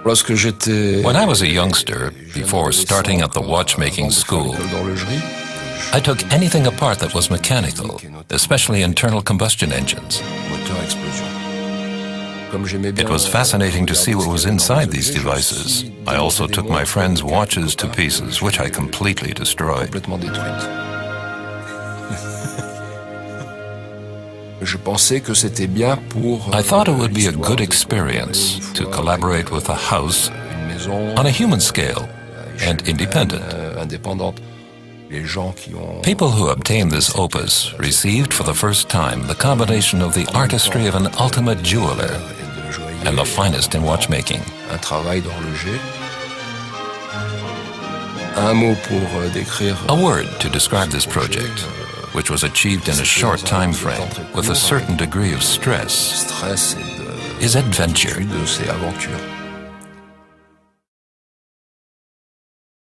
When I was a youngster, before starting at the watchmaking school, I took anything apart that was mechanical, especially internal combustion engines. It was fascinating to see what was inside these devices. I also took my friends' watches to pieces, which I completely destroyed. I thought it would be a good experience to collaborate with a house on a human scale and independent. People who obtained this opus received for the first time the combination of the artistry of an ultimate jeweler and the finest in watchmaking. A word to describe this project, which was achieved in a short time frame with a certain degree of stress, is adventure.